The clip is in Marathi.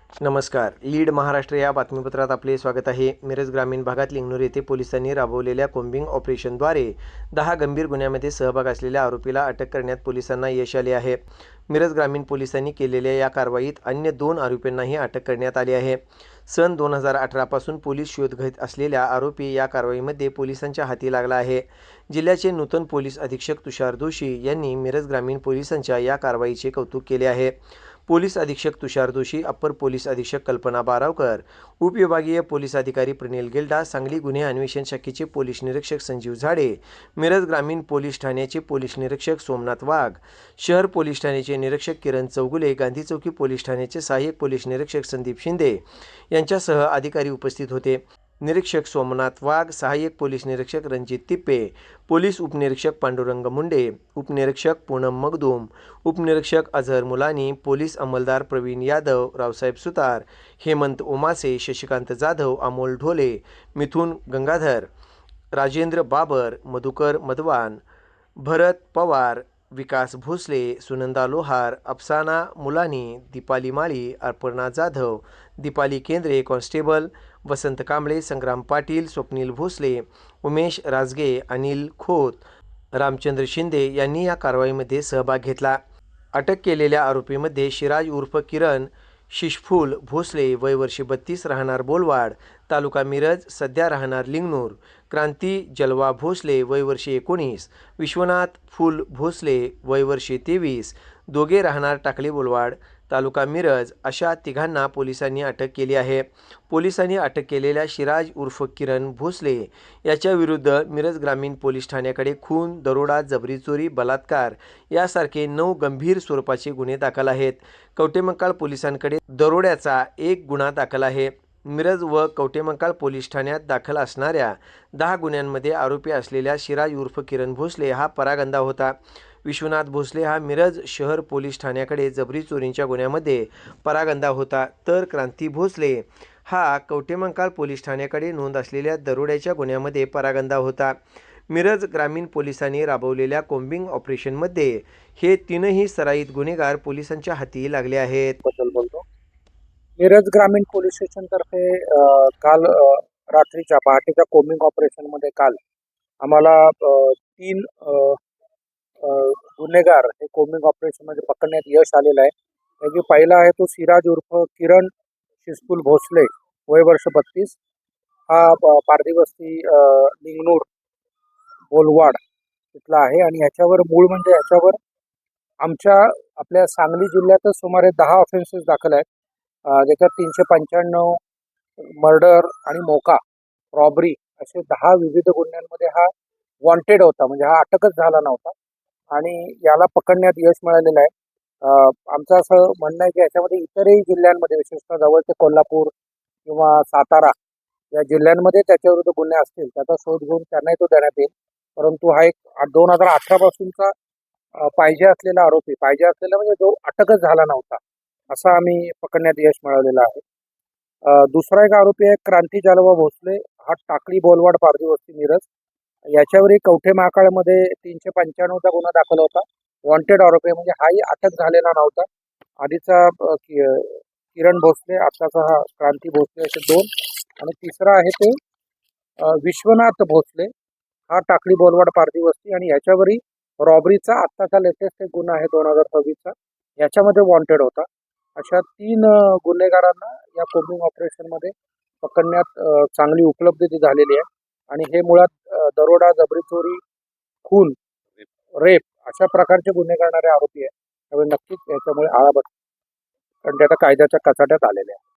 नमस्कार. लीड महाराष्ट्र या बातमीपत्रात आपले स्वागत आहे. मिरज ग्रामीण भागात लिंगणूर येथे पोलिसांनी राबवलेल्या कोम्बिंग ऑपरेशनद्वारे 10 गंभीर गुन्ह्यामध्ये सहभाग असलेल्या आरोपीला अटक करण्यात पोलिसांना यश आले आहे. मिरज ग्रामीण पोलिसांनी केलेल्या या कारवाईत अन्य 2 आरोपींनाही अटक करण्यात आली आहे. सन 2018 पासून पोलीस शोध घेत असलेल्या आरोपी या कारवाईमध्ये पोलिसांच्या हाती लागला आहे. जिल्ह्याचे नूतन पोलीस अधीक्षक तुषार दोशी यांनी मिरज ग्रामीण पोलिसांच्या या कारवाईचे कौतुक केले आहे. पोलीस अधीक्षक तुषार दोशी, अप्पर पोलीस अधीक्षक कल्पना बारावकर, उपविभागीय पोलीस अधिकारी प्रणील गिल्डा, सांगली गुन्हे अन्वेषण शाखेचे पोलीस निरीक्षक संजीव झाडे, मिरज ग्रामीण पोलीस ठाण्याचे पोलीस निरीक्षक सोमनाथ वाघ, शहर पोलीस ठाण्याचे निरीक्षक किरण चौगुले, गांधी चौकी पोलीस ठाण्याचे सहाय्यक पोलीस निरीक्षक संदीप शिंदे यांच्यासह अधिकारी उपस्थित होते. निरीक्षक सोमनाथ वाघ, सहाय्यक पोलीस निरीक्षक रणजित तिप्पे, पोलीस उपनिरीक्षक पांडुरंग मुंडे, उपनिरीक्षक पूनम मगदूम, उपनिरीक्षक अझहर मुलानी, पोलीस अंमलदार प्रवीण यादव, रावसाहेब सुतार, हेमंत ओमासे, शशिकांत जाधव, अमोल ढोले, मिथुन गंगाधर, राजेंद्र बाबर, मधुकर मधवान, भरत पवार, विकास भोसले, सुनंदा लोहार, अफसाना मुलानी, दीपाली माळी, अर्पणा जाधव, दीपाली केंद्रे, कॉन्स्टेबल वसंत कांबळे, संग्राम पाटील, स्वप्नील भोसले, उमेश राजगे, अनिल खोत, रामचंद्र शिंदे यांनी या कारवाईमध्ये सहभाग घेतला. अटक केलेल्या आरोपीमध्ये शिराज उर्फ किरण शिशफुल भोसले, वय वर्षे 32, राहणार बोलवाड, तालुका मिरज, सध्या राहणार लिंगणूर, क्रांती जलवा भोसले, वय वर्षे 19, विश्वनाथ फुल भोसले, वय वर्षे 23, दोघे राहणार टाकळी बोलवाड, तालुका मिरज, अशा तिघांना पोलिसांनी अटक केली आहे. पोलिसांनी अटक केलेल्या शिराज उर्फ किरण भोसले याच्या विरुद्ध मिरज ग्रामीण पोलीस ठाण्याकडे खून, दरोडा, जबरी चोरी, बलात्कार यासारखे 9 गंभीर स्वरूपाचे गुन्हे दाखल आहेत. कवटेमंकाळ पोलिसांकडे दरोड्याचा 1 गुन्हा दाखल आहे. मिरज व कवटेमंकाळ पोलीस ठाण्यात दाखल असणाऱ्या 10 गुन्ह्यांमध्ये आरोपी असलेल्या शिराज उर्फ किरण भोसले हा परागंदा होता. विश्वनाथ भोसले हा मिरज शहर पोलीस ठाण्याकडे जबरी चोरींच्या गुन्ह्यामध्ये परागंदा होता, तर क्रांती भोसले हा कवटेमंकाळ पोलीस ठाण्याकडे नोंद असलेल्या दरोड्याच्या गुन्ह्यामध्ये परागंदा होता. मिरज ग्रामीण पोलिसांनी राबवलेल्या कोम्बिंग ऑपरेशनमध्ये हे 3ही सराईत गुन्हेगार पोलिसांच्या हाती लागले आहेत. बद्दल बोलतो. मिरज ग्रामीण पोलीस स्टेशन तर्फे काल रात्रीच्या पहाटेच्या कोम्बिंग ऑपरेशन मध्ये काल आम्हाला 3 गुन्हेगार हे कोम्बिंग ऑपरेशन मध्ये पकडण्यात यश आलेलं आहे. त्याची पहिला आहे तो सिराज उर्फ किरण शिसफुल भोसले, वय वर्ष 32, हा पारदीवस्ती लिंगणूर बोलवाड इथला आहे आणि ह्याच्यावर मूळ म्हणजे ह्याच्यावर आपल्या सांगली जिल्ह्यातच सुमारे 10 ऑफेन्सेस दाखल आहेत. ज्याच्यात 395 मर्डर आणि मोका रॉबरी असे 10 विविध गुन्ह्यांमध्ये हा वॉन्टेड होता, म्हणजे हा अटकच झाला नव्हता आणि याला पकडण्यात यश मिळालेलं आहे. आमचं असं म्हणणं आहे की याच्यामध्ये इतरही जिल्ह्यांमध्ये, विशेषतः जवळचे कोल्हापूर किंवा सातारा या जिल्ह्यांमध्ये त्याच्याविरुद्ध गुन्हे असतील, त्याचा शोध घेऊन त्यांनाही तो देण्यात येईल. परंतु हा एक 2018 पासूनचा पाहिजे असलेला आरोपी, पाहिजे असलेला म्हणजे जो अटकच झाला नव्हता, असा आम्ही पकडण्यात यश मिळवलेलं आहे. दुसरा एक आरोपी आहे क्रांती जलवा भोसले, हा टाकळी बोलवाड पारदीवस्ती मिरज, याच्यावरही कवठे महाकाळमध्ये 395चा गुन्हा दाखल होता. वॉन्टेड आरोपी म्हणजे हाही अटक झालेला नव्हता. आधीचा किरण भोसले, आताचा हा क्रांती भोसले, असे 2. आणि तिसरा आहे ते विश्वनाथ भोसले, हा टाकळी बोलवाड पारदीवस्ती आणि याच्यावरही रॉबरीचा आत्ताचा लेटेस्ट एक गुन्हा आहे 2026चा, याच्यामध्ये वॉन्टेड होता. अशा 3 गुन्हेगारांना या कोम्बिंग ऑपरेशनमध्ये पकडण्यात चांगली उपलब्धी झालेली आहे आणि हे मुळात दरोडा, जबरी चोरी, खून, रेप अशा प्रकारचे गुन्हे करणारे आरोपी आहे. त्यामुळे नक्कीच याच्यामुळे आळा बसेल, कारण ते आता कायद्याच्या कचाट्यात आलेले आहे.